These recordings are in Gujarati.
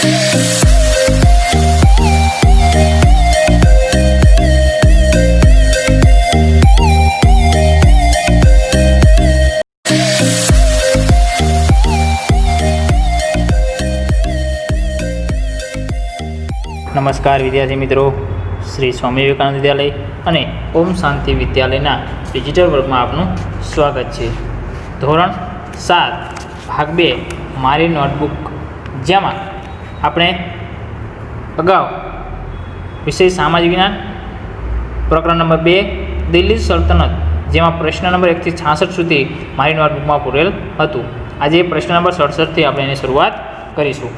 નમસ્કાર વિદ્યાર્થી મિત્રો, શ્રી સ્વામી વિવેકાનંદ વિદ્યાલય અને ઓમ શાંતિ વિદ્યાલયના ડિજિટલ વર્ગમાં આપનું સ્વાગત છે. ધોરણ 7 ભાગ 2 મારી નોટબુક, જેમાં આપણે અગાઉ વિષય સામાજિક વિજ્ઞાન પ્રકરણ નંબર 2 દિલ્હી સલ્તનત, જેમાં પ્રશ્ન નંબર 1 થી 66 સુધી મારી નોટબુકમાં પૂરેલ હતું. આજે પ્રશ્ન નંબર 67થી આપણે એની શરૂઆત કરીશું.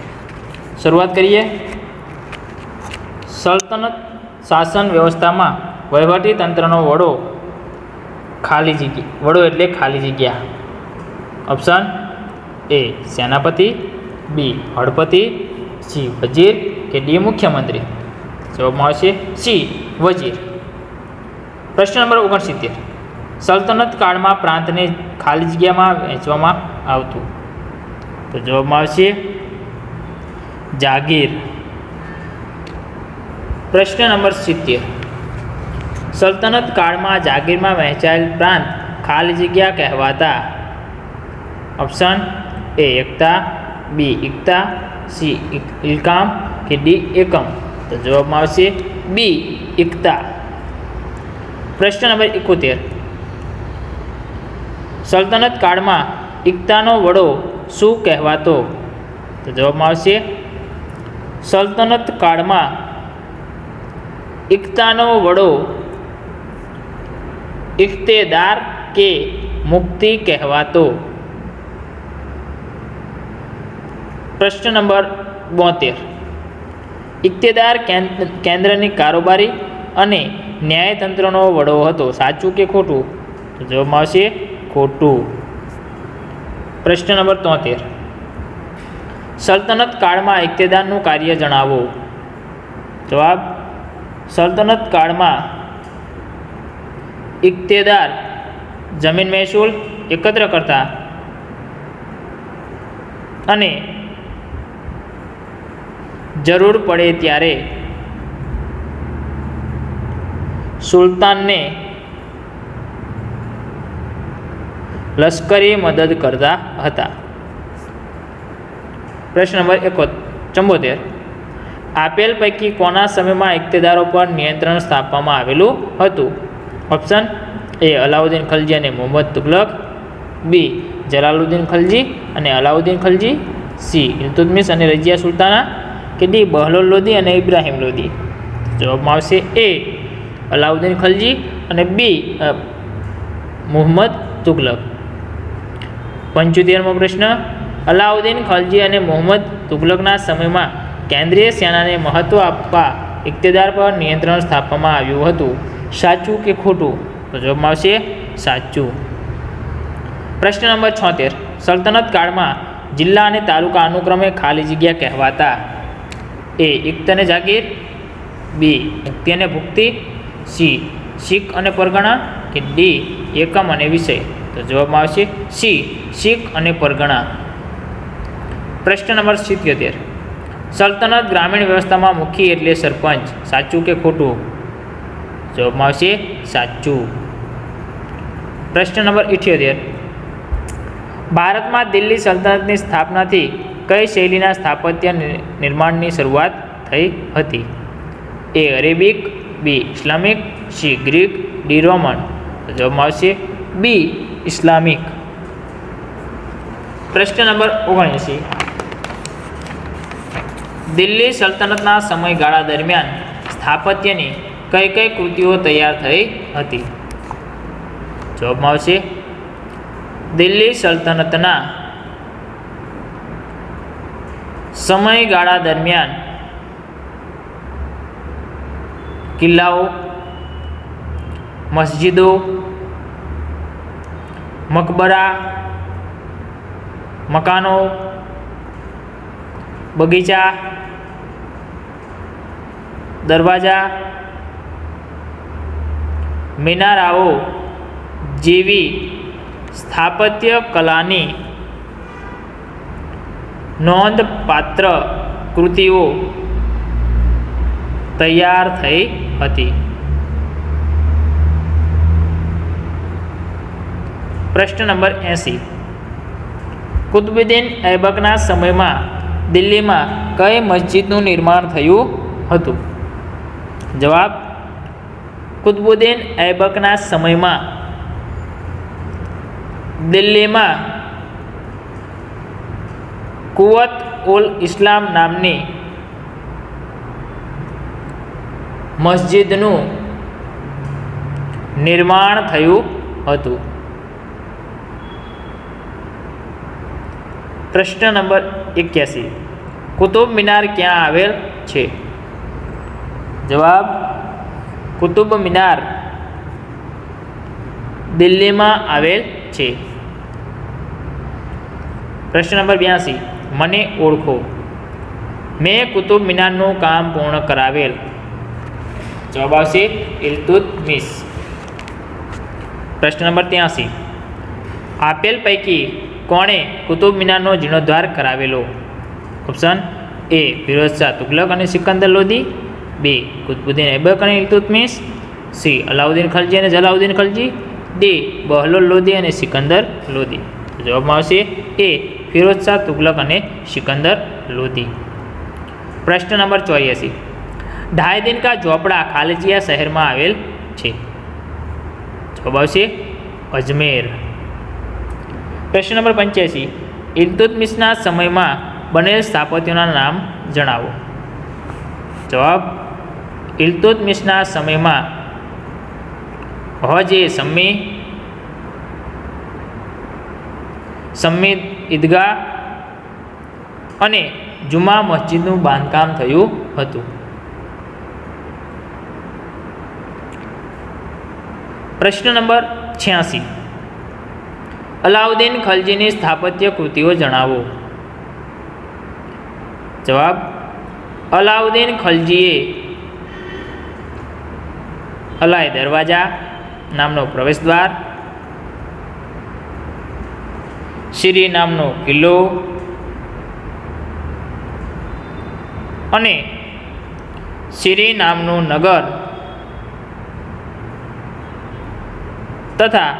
શરૂઆત કરીએ. સલ્તનત શાસન વ્યવસ્થામાં વહીવટી તંત્રનો વડો ખાલી જગ્યા. વડો એટલે ખાલી જગ્યા. ઓપ્શન એ સેનાપતિ, બી હળપતિ, સી વજીર કે ડી મુખ્યમંત્રી. જવાબમાં આવશે સી વજીર. પ્રશ્ન નંબર 69. સલ્તનત કાળમાં પ્રાંતને ખાલી જગ્યામાં વહેંચવામાં આવતું. તો જવાબમાં આવશે જાગીર. પ્રશ્ન નંબર 70. સલ્તનત કાળમાં જાગીરમાં વહેંચાયેલ પ્રાંત ખાલી જગ્યા કહેવાતા. Option A Ekta, B ઇકતા, C ઇલકામ કે ડી એકમ. તો જવાબમાં આવશે બી ઇકતા. પ્રશ્ન નંબર 71. સલ્તનત કાળમાં ઇકતાનો વડો શું કહેવાતો? તો જવાબમાં આવશે સલ્તનત કાળમાં ઇકતાનો વડો ઇખ્તેદાર કે મુક્તિ કહેવાતો. પ્રશ્ન નંબર 72. ઇખ્તેદાર કેન્દ્રની કારોબારી અને ન્યાયતંત્રનો વડો હતો. સાચું કે ખોટું? તો જવાબમાં આવશે ખોટું. પ્રશ્ન નંબર 73. સલ્તનત કાળમાં ઇખ્તેદારનું કાર્ય જણાવો. જવાબ: સલ્તનત કાળમાં ઇખ્તેદાર જમીન મહેસૂલ એકત્ર કરતા અને જરૂર પડે ત્યારે સુલતાનને લશ્કરી મદદ કરતા હતા. પ્રશ્ન નંબર 74. આપેલ પૈકી કોના સમયમાં ઇખ્તેદારો પર નિયંત્રણ સ્થાપવામાં આવેલું હતું? ઓપ્શન એ અલાઉદ્દીન ખલજી અને મોહમ્મદ તુગલક, બી જલાલુદ્દીન ખલજી અને અલાઉદ્દીન ખલજી, સી ઇલ્તુત્મિશ અને રઝિયા સુલ્તાના કે ડી બહલોલ લોદી અને ઇબ્રાહિમ લોદી. જવાબમાં આવશે એ અલાઉદ્દીન ખલજી અને બી મોહમ્મદ તુગલક. 75મો પ્રશ્ન. અલાઉદ્દીન ખલજી અને મોહમ્મદ તુગલકના સમયમાં કેન્દ્રીય સેનાને મહત્ત્વ આપવા ઇખ્તેદાર પર નિયંત્રણ સ્થાપવામાં આવ્યું હતું. સાચું કે ખોટું? તો જવાબમાં આવશે સાચું. પ્રશ્ન નંબર 76. સલ્તનત કાળમાં જિલ્લા અને તાલુકા અનુક્રમે ખાલી જગ્યા કહેવાતા. એ ઇખ્ત અને જાગીર, બી મુક્તિ અને ભુક્તિ, સી શીખ અને પરગણા કે ડી એકમ અને વિષય. તો જવાબમાં આવશે સી શીખ અને પરગણા. પ્રશ્ન નંબર 77. સલ્તનત ગ્રામીણ વ્યવસ્થામાં મુખી એટલે સરપંચ. સાચું કે ખોટું? જવાબમાં આવશે સાચું. પ્રશ્ન નંબર 78. ભારતમાં દિલ્હી સલ્તનતની સ્થાપનાથી કઈ શૈલીના સ્થાપત્ય નિર્માણની શરૂઆત થઈ હતી? A Arabic, B Islamic, C Greek, D Roman. જવાબમાં આવશે બી ઇસ્લામિક. પ્રશ્ન નંબર 79. દિલ્હી સલ્તનતના સમયગાળા દરમિયાન સ્થાપત્યની કઈ કઈ કૃતિઓ તૈયાર થઈ હતી? જવાબમાં આવશે દિલ્હી સલ્તનતના સમયગાળા દરમિયાન કિલ્લાઓ, મસ્જિદો, મકબરા, મકાનો, બગીચા, દરવાજા, મિનારાઓ જેવી સ્થાપત્ય કલાની નોંધપાત્ર કૃતિઓ તૈયાર થઈ હતી? પ્રશ્ન નંબર 80. કુતુબુદ્દીન ઐબકના સમયમાં દિલ્હીમાં કઈ મસ્જિદનું નિર્માણ થયું હતું? જવાબ: કુતુબુદ્દીન ઐબકના સમયમાં દિલ્હીમાં કુવત ઉલ ઇસ્લામ નામની મસ્જિદનું નિર્માણ થયું હતું. પ્રશ્ન નંબર 81. કુતુબ મિનાર ક્યાં આવેલ છે? જવાબ: કુતુબ મિનાર દિલ્હીમાં આવેલ છે. પ્રશ્ન નંબર 82. મને ઓળખો. મેં કુતુબ મિનારનું કામ પૂર્ણ કરાવેલ. જવાબ આવશે ઇલ્તુત્મિશ. પ્રશ્ન નંબર 83. આપેલ પૈકી કોણે કુતુબ મિનારનો જીર્ણોદ્ધાર કરાવેલો? ઓપ્શન એ ફિરોઝ શાહ તુગલક અને સિકંદર લોધી, બી કુતુબુદ્દીન ઐબક અને ઇલ્તુત્મિશ, સી અલાઉદ્દીન ખલજી અને જલાઉદ્દીન ખલજી, ડી બહલોલ લોધી અને સિકંદર લોધી. જવાબમાં આવશે એ ફિરોઝ શાહ તુગલક અને સિકંદર લોધી. પ્રશ્ન નંબર 84. ढाई दिन का झोपड़ा खालजिया શહેરમાં આવેલ છે? જવાબ આવશે અજમેર. પ્રશ્ન નંબર 85. ઇલ્તુત્મિશના સમયમાં બનેલ સ્થાપત્યોના નામ જણાવો. જવાબ: ઇલ્તુત્મિશના સમયમાં હજ એ સમ્મી ઈદગાહ અને જુમા મસ્જિદનું બાંધકામ થયું હતું. પ્રશ્ન નંબર 86. અલાઉદ્દીન ખલજીની સ્થાપત્ય કૃતિઓ જણાવો. જવાબ: અલાઉદ્દીન ખલજીએ અલાય દરવાજા નામનો પ્રવેશદ્વાર, શીરી નામનો કિલ્લો અને શીરી નામનું નગર તથા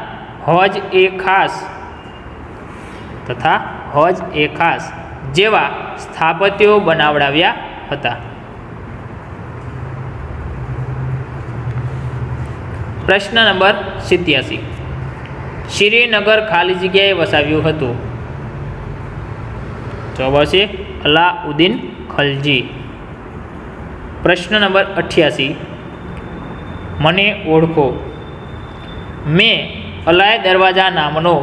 હજ એ ખાસ જેવા સ્થાપત્યો બનાવડાવ્યા હતા. પ્રશ્ન નંબર 87. શ્રીનગર ખાલી જગ્યાએ વસાવ્યું હતું. જવાબ આવશે અલાઉદ્દીન ખલજી. પ્રશ્ન નંબર 88. મને ઓળખો. મેં અલાય દરવાજા નામનો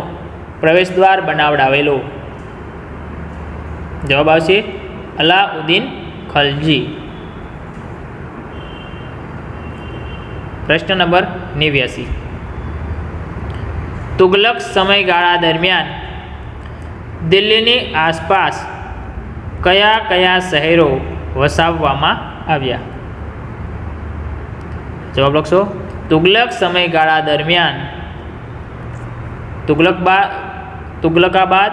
પ્રવેશદ્વાર બનાવડાવેલો. જવાબ આવશે અલાઉદ્દીન ખલજી. પ્રશ્ન નંબર 89. તુગલક સમયગાળા દરમિયાન દિલ્હીની આસપાસ કયા કયા શહેરો વસાવવામાં આવ્યા? જવાબ લખશો. તુગલક સમયગાળા દરમિયાન તુગલકાબાદ,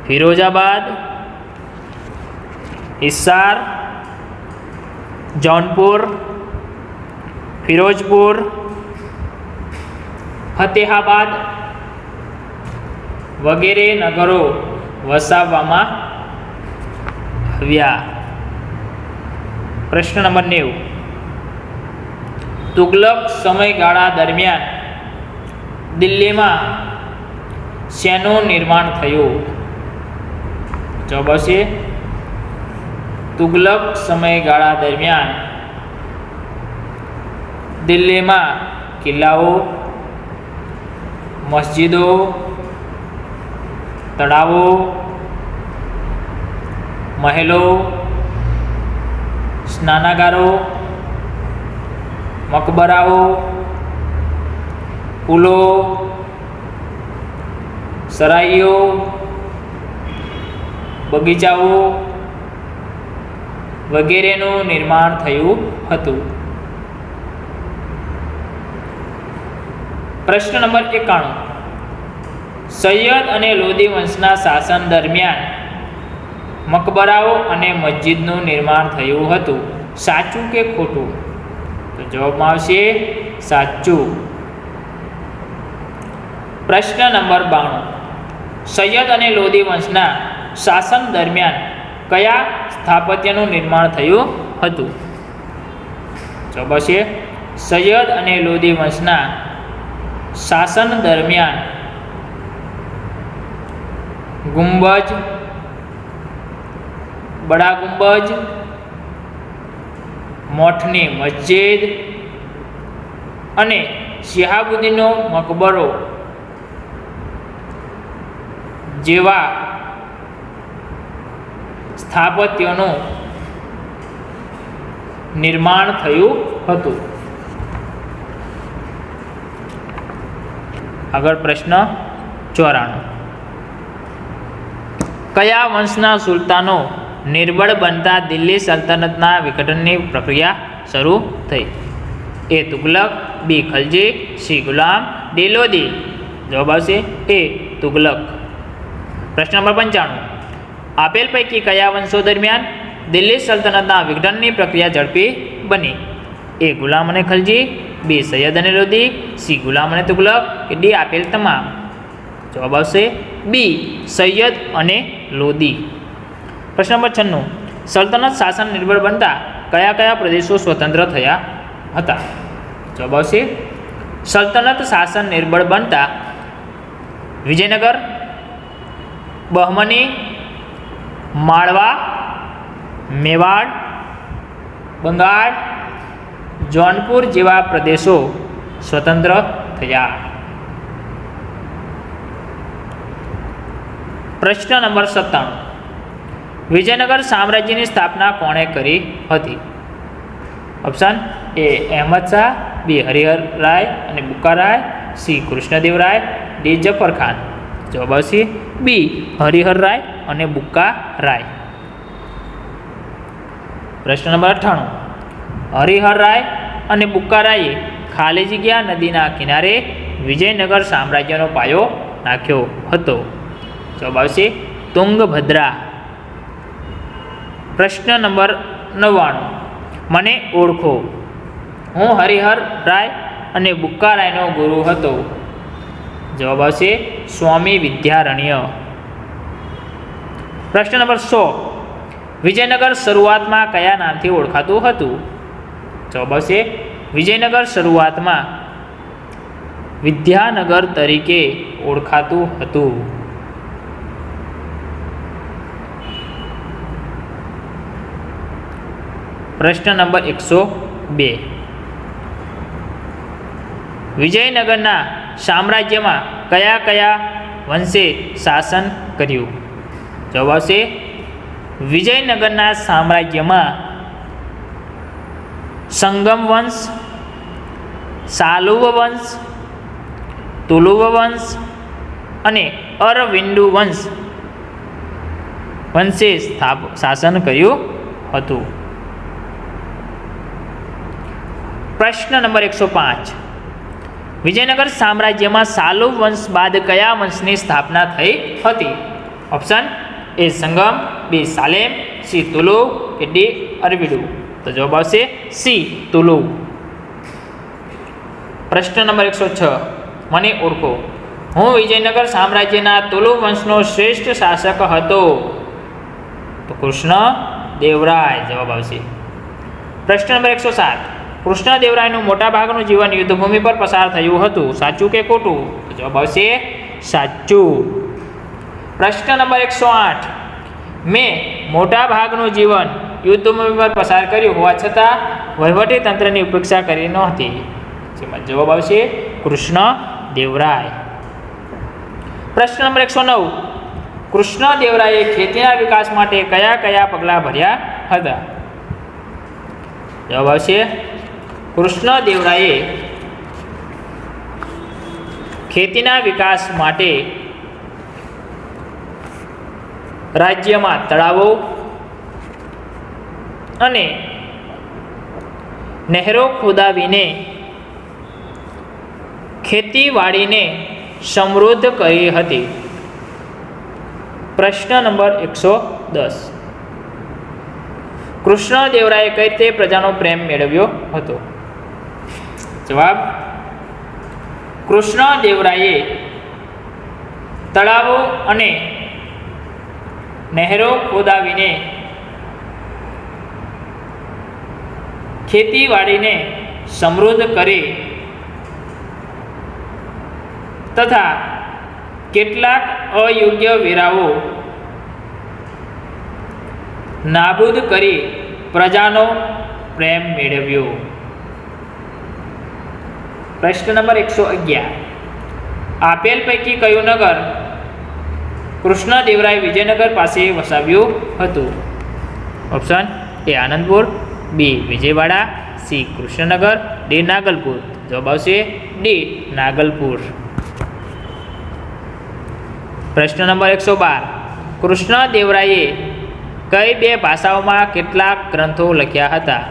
ફિરોજાબાદ, હિસાર, જૌનપુર, ફિરોજપુર, ફતેહાબાદ વગેરે નગરો વસાવવામાં આવ્યા. પ્રશ્ન નંબર 90. તુગલક સમયગાળા દરમિયાન દિલ્હીમાં શેનું નિર્માણ થયું? જવાબ આવશે તુગલક સમયગાળા દરમિયાન દિલ્હીમાં કિલ્લાઓ, મસ્જિદો, તળાવો, મહેલો, સ્નાનાગારો, મકબરાઓ, પુલો, સરાઈઓ, બગીચાઓ વગેરેનું નિર્માણ થયું હતું. પ્રશ્ન નંબર 91. સૈયદ અને લોધી વંશના શાસન દરમિયાન મકબરાઓ અને મસ્જિદનું નિર્માણ થયું હતું. સાચું કે ખોટું? તો જવાબમાં આવશે સાચું. પ્રશ્ન નંબર 92. સૈયદ અને લોધી વંશના શાસન દરમિયાન કયા સ્થાપત્યનું નિર્માણ થયું હતું? જવાબ આવશે સૈયદ અને લોધી વંશના શાસન દરમિયાન ગુંબજ, બડા ગુંબજ, મોઠની મસ્જિદ અને શિહાબુદ્દીનનો મકબરો જેવા સ્થાપત્યોનું નિર્માણ થયું હતું. આગળ પ્રશ્ન 94. કયા વંશના સુલતાનો નિર્બળ બનતા દિલ્હી સલ્તનતના વિઘટનની પ્રક્રિયા શરૂ થઈ? એ તુગલક, બી ખલજી, સી ગુલામ, ડી લોધી. જવાબ આવશે એ તુગલક. પ્રશ્ન નંબર 95. આપેલ પૈકી કયા વંશો દરમિયાન દિલ્હી સલ્તનતના વિઘટનની પ્રક્રિયા ઝડપી બની? એ ગુલામ અને ખલજી, બી સૈયદ અને લોધી, સી ગુલામ અને તુગલક, કે ડી આપેલ તમામ. જવાબ આવશે બી સૈયદ અને લોધી. પ્રશ્ન નંબર 96. સલ્તનત શાસન નિર્બળ બનતા કયા કયા પ્રદેશો સ્વતંત્ર થયા હતા? જવાબ આવશે સલ્તનત શાસન નિર્બળ બનતા વિજયનગર, બહમની, માળવા, મેવાડ, બંગાળ, જૌનપુર જેવા પ્રદેશો સ્વતંત્ર થયા. પ્રશ્ન નંબર 97. વિજયનગર સામ્રાજ્યની સ્થાપના કોણે કરી હતી? ઓપ્શન એ અહેમદ શાહ, બી હરિહર રાય અને બુક્કા રાય, સી કૃષ્ણદેવરાય, ડી જફર ખાન. જવાબ આવશે બી હરિહર રાય અને બુક્કા રાય. પ્રશ્ન નંબર 98. હરિહર રાય અને બુક્કા રાયે ખાલી જગ્યા નદીના કિનારે વિજયનગર સામ્રાજ્યનો પાયો નાખ્યો હતો. જવાબ આવશે તુંગભદ્રા. પ્રશ્ન નંબર 99. મને ઓળખો. હું હરિહર રાય અને બુક્કા રાયનો ગુરુ હતો. જવાબ આવશે સ્વામી વિદ્યારણ્ય. પ્રશ્ન નંબર 100. વિજયનગર શરૂઆતમાં કયા નામથી ઓળખાતું હતું? જવાબ આવશે વિજયનગર શરૂઆતમાં વિદ્યાનગર તરીકે ઓળખાતું હતું. પ્રશ્ન નંબર 102. વિજયનગરના સામ્રાજ્યમાં કયા કયા વંશે શાસન કર્યું? જવાબ આવશે વિજયનગરના સામ્રાજ્યમાં સંગમ વંશ, સાલુવ વંશ, તુલુવ વંશ અને અરવિંદુ વંશે શાસન કર્યું હતું. પ્રશ્ન નંબર 105. વિજયનગર સામ્રાજ્યમાં સાલુવ વંશ બાદ કયા વંશની સ્થાપના થઈ હતી? Option A Sangam, B Salem, C Tuluva, કે ડી અરવિંદુ. તો જવાબ આવશે સી તુલુવ. પ્રશ્ન નંબર 106. મને ઓળખો. હું વિજયનગર સામ્રાજ્યના તુલુવ વંશનો શ્રેષ્ઠ શાસક હતો. તો કૃષ્ણદેવરાય જવાબ આવશે. પ્રશ્ન નંબર 107. કૃષ્ણદેવરાયનું મોટાભાગનું જીવન યુદ્ધભૂમિ પર પસાર થયું હતું. સાચું કે ખોટું? તો જવાબ આવશે સાચું. પ્રશ્ન નંબર 108. મેં મોટાભાગનું જીવન યુદ્ધભૂમિ પર પસાર કર્યું હોવા છતાં વહીવટી તંત્રની ઉપેક્ષા કરી નહોતી. જેમાં જવાબ આવશે કૃષ્ણદેવરાય. પ્રશ્ન નંબર 109. કૃષ્ણદેવરાયે ખેતીના વિકાસ માટે કયા કયા પગલાં ભર્યા હતા? જવાબ આવશે કૃષ્ણદેવરાયે ખેતીના વિકાસ માટે રાજ્યમાં તળાવો અને નહેરો ખોદાવીને ખેતીવાડીને સમૃદ્ધ કરી હતી. પ્રશ્ન નંબર 110. કૃષ્ણદેવરાયે કઈ રીતે પ્રજાનો પ્રેમ મેળવ્યો હતો? જવાબ: કૃષ્ણદેવરાયે તળાવો અને નહેરો ખોદાવીને ખેતીવાડીને સમૃદ્ધ કરી તથા કેટલાક અયોગ્ય વેરાઓ નાબૂદ કરી પ્રજાનો પ્રેમ મેળવ્યો. પ્રશ્ન નંબર 111. આપેલ પૈકી કયું નગર કૃષ્ણદેવરાય વિજયનગર પાસે વસાવ્યું હતું? Option A Anandpur, B Vijayawada, C Krishnanagar, D Nagalpur. જવાબ આવશે ડી નાગલપુર. પ્રશ્ન નંબર 112. કૃષ્ણદેવરાયે કઈ બે ભાષાઓમાં કેટલાક ગ્રંથો લખ્યા હતા?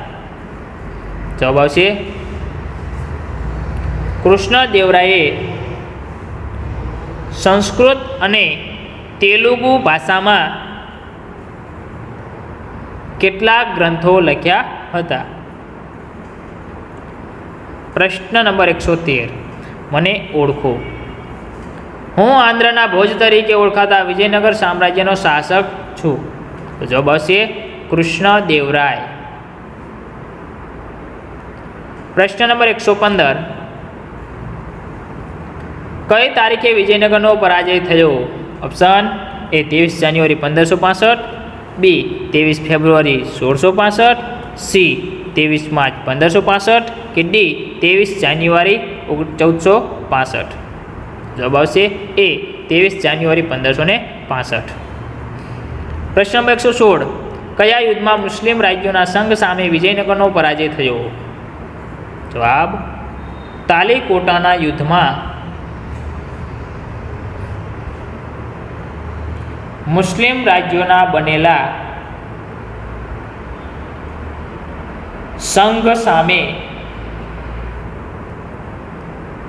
જવાબ આવશે કૃષ્ણદેવરાયે સંસ્કૃત અને તેલુગુ ભાષામાં કેટલાક ગ્રંથો લખ્યા હતા. પ્રશ્ન નંબર 113. મને ઓળખો. હું આંધ્રના ભોજ તરીકે ઓળખાતા વિજયનગર સામ્રાજ્યનો શાસક છું. તો જવાબ આવશે કૃષ્ણદેવરાય. પ્રશ્ન નંબર 115. કઈ તારીખે વિજયનગરનો પરાજય થયો? Option A 23 January 1565, B 23 February 1665, C 23 March 1565 કે ડી 23 જાન્યુઆરી 1465. જવાબ આવશે એ 23 જાન્યુઆરી 1565. પ્રશ્ન નંબર 116. કયા યુદ્ધમાં મુસ્લિમ રાજ્યોના સંઘ સામે વિજયનગરનો પરાજય થયો? જવાબ તાલીકોટાના યુદ્ધમાં મુસ્લિમ રાજ્યોના બનેલા સંઘ સામે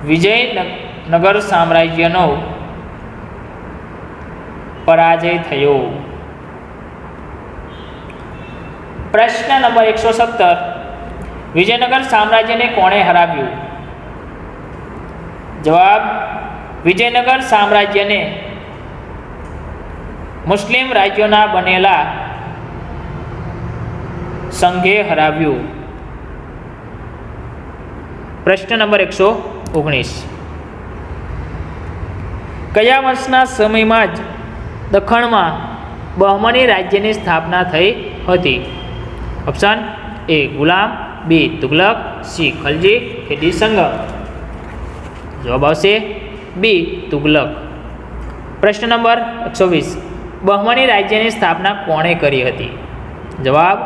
વિજયનગર સામ્રાજ્યનો પરાજય થયો. પ્રશ્ન નંબર 117. વિજયનગર સામ્રાજ્યને કોણે હરાવ્યું? જવાબ વિજયનગર સામ્રાજ્યને મુસ્લિમ રાજ્યોના બનેલા સંઘે હરાવ્યું. પ્રશ્ન નંબર 119. કયા વર્ષના સમયમાં જ દખણમાં બહમની રાજ્યની સ્થાપના થઈ હતી? ઓપ્શન એ ગુલામ, બી તુગલક, સી ખલજી કે ડી સંગમ. જવાબ આવશે બી તુગલક. પ્રશ્ન નંબર 120. બહમની રાજ્યની સ્થાપના કોણે કરી હતી? જવાબ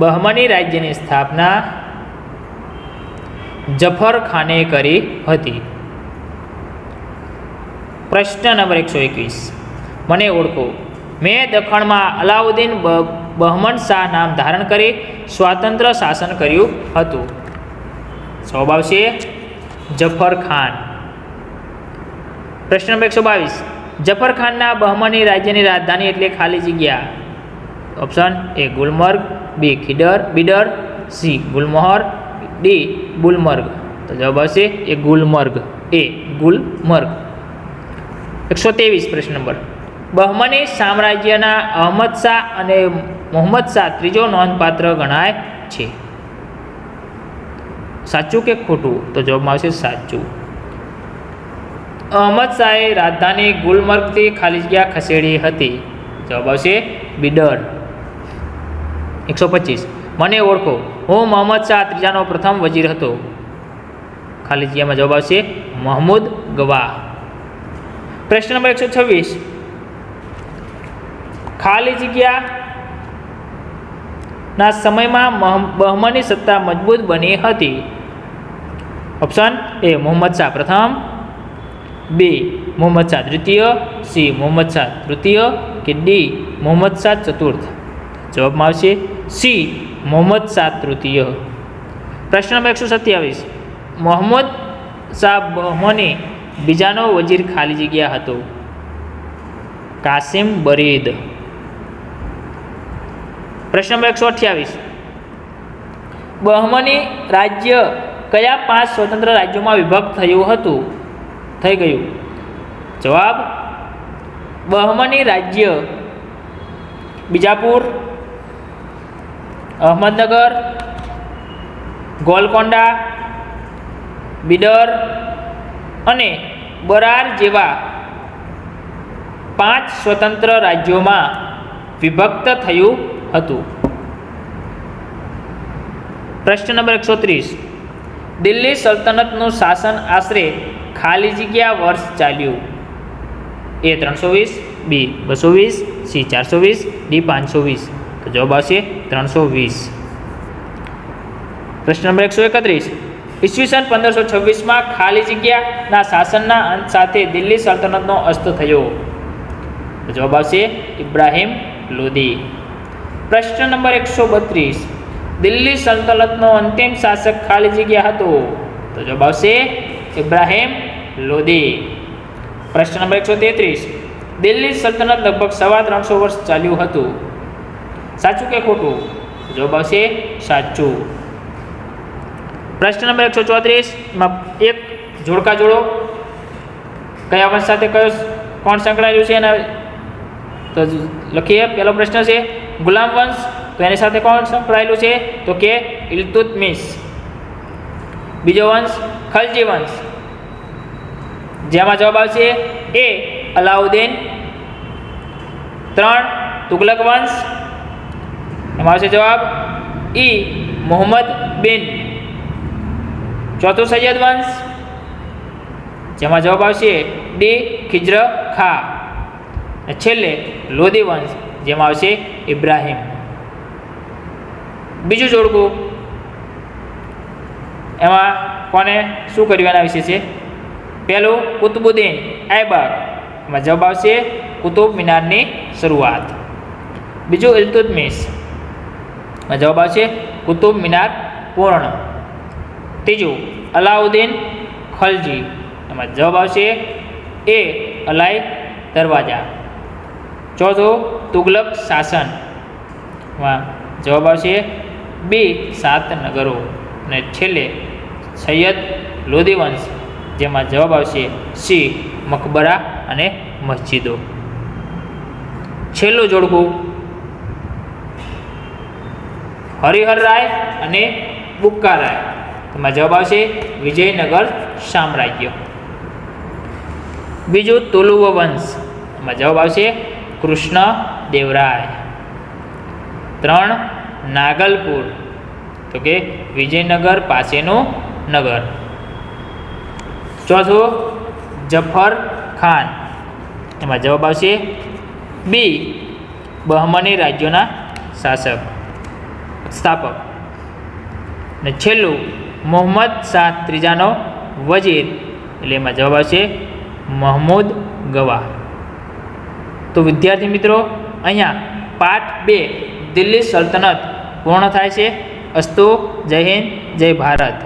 બહમની રાજ્યની સ્થાપના જફર ખાને કરી હતી. પ્રશ્ન નંબર 121. મને ઓળખો. મેં દખણમાં અલાઉદ્દીન બહમન શાહ નામ ધારણ કરી સ્વાતંત્ર્ય શાસન કર્યું હતું. જવાબ આવશે જફર ખાન. પ્રશ્ન નંબર 122. જફર ખાનના બહમની રાજ્યની રાજધાની એટલે ખાલી જગ્યા. Option A Gulmarg, B Bidar, C Gulmohar, D Gulmarg. તો જવાબ આવશે એ ગુલમર્ગ. 123. પ્રશ્ન નંબર. બહમની સામ્રાજ્યના અહમદ શાહ અને મોહમ્મદ શાહ ત્રીજો નોંધપાત્ર ગણાય છે. સાચું કે ખોટું? તો જવાબમાં આવશે સાચું. અહમદ શાહે રાજધાની ગુલમર્ગથી ખાલી જગ્યા ખસેડી હતી. જવાબ આવશે બીડર. 125. મને ઓળખો. હું મોહમ્મદ શાહ ત્રીજાનો પ્રથમ વજીર હતો. ખાલી જગ્યામાં જવાબ આવશે મહમૂદ ગવા. પ્રશ્ન નંબર 126. ખાલી જગ્યાના સમયમાં બહમની સત્તા મજબૂત બની હતી. ઓપ્શન એ મોહમ્મદ શાહ પ્રથમ, બી મોહમ્મદ શાહ દ્વિતીય, સી મોહમ્મદ શાહ તૃતીય કે ડી મોહમ્મદ શાહ ચતુર્થ. જવાબમાં આવશે સી મોહમ્મદ શાહ તૃતીય. પ્રશ્ન નંબર 127. મોહમ્મદ શાહ બહમની બીજાનો વજીર ખાલી જગ્યા હતો. કાસિમ બરીદ. પ્રશ્ન નંબર 128, બહમની રાજ્ય કયા 5 સ્વતંત્ર રાજ્યોમાં વિભક્ત થઈ ગયું? જવાબ, બહમની રાજ્ય બીજાપુર, અહમદનગર, ગોલકોંડા, બીડર અને બરાર જેવા 5 સ્વતંત્ર રાજ્યોમાં વિભક્ત થયું હતું. પ્રશ્ન નંબર 130, દિલ્હી સલ્તનતનું શાસન આશરે ખાલી જગ્યા વર્ષ ચાલ્યું? A 320, B 220, C 420, D 520. તો જવાબ આવશે 320. પ્રશ્ન નંબર 131, ઈસવીસન 1526માં ખાલી જગ્યાના શાસનના અંત સાથે દિલ્હી સલ્તનતનો અસ્ત થયો? તો જવાબ આવશે ઇબ્રાહિમ લોદી. પ્રશ્ન નંબર 132, દિલ્હી સલ્તનતનો અંતિમ શાસક ખાલી જગ્યા હતો? તો જવાબ આવશે ઇબ્રાહિમ લોદી. પ્રશ્ન નંબર 133, દિલ્હી સલ્તનત લગભગ 350 વર્ષ ચાલ્યું હતું? સાચું કે ખોટું? જવાબ આવશે સાચું. પ્રશ્ન નંબર 134 માં એક જોડકા જોડો. કયા વંશ સાથે કોણ સંકળાયેલું છે એના તો લખીએ. પહેલો પ્રશ્ન છે ગુલામ વંશ, તો એની સાથે કોણ સંકળાયેલું છે? તો કે ઇલ્તુત્મિશ. બીજો વંશ ખલજી વંશ, જેમાં જવાબ આવશે A અલાઉદ્દીન. 3 તુગલક વંશ, એમાં આવશે જવાબ E મોહમ્મદ બિન. ચોથું સૈયદ વંશ, જેમાં જવાબ આવશે D ખિજ્ર ખા. છેલ્લે લોદી વંશ, જેમાં આવશે ઇબ્રાહિમ. બીજું જોડકું, એમાં કોને શું કર્યું એના વિશે છે. પહેલું કુતુબુદ્દીન ઐબક, એમાં જવાબ આવશે કુતુબ મિનારની શરૂઆત. બીજું ઇલ્તુત્મિશ, એમાં જવાબ આવશે કુતુબ મિનાર પૂર્ણ. ત્રીજું અલાઉદ્દીન ખલજી, એમાં જવાબ આવશે A અલાઈ દરવાજા. ચોથું તુગલક શાસન, એમાં જવાબ આવશે B 7 નગરો. અને છેલ્લે સૈયદ લોદી વંશ, જેમાં જવાબ આવશે C મકબરા અને મસ્જિદો. છેલ્લું જોડકું હરિહર રાય અને બુક્કા રાય, એમાં જવાબ આવશે વિજયનગર સામ્રાજ્ય. બીજું તુલુવ વંશ, એમાં જવાબ આવશે કૃષ્ણ દેવરાય. 3 નાગલપુર, તો કે વિજયનગર પાસેનું નગર. ચોથું જફર ખાન, એમાં જવાબ આવશે B બહમની રાજ્યોના સ્થાપક. અને છેલ્લું મોહમ્મદ શાહ ત્રીજાનો વજીર, એટલે એમાં જવાબ આવશે મહમૂદ ગવા. તો વિદ્યાર્થી મિત્રો, અહીંયા પાઠ 2 દિલ્હી સલ્તનત પૂર્ણ થાય છે. અસ્તુ. જય હિન્દ, જય ભારત.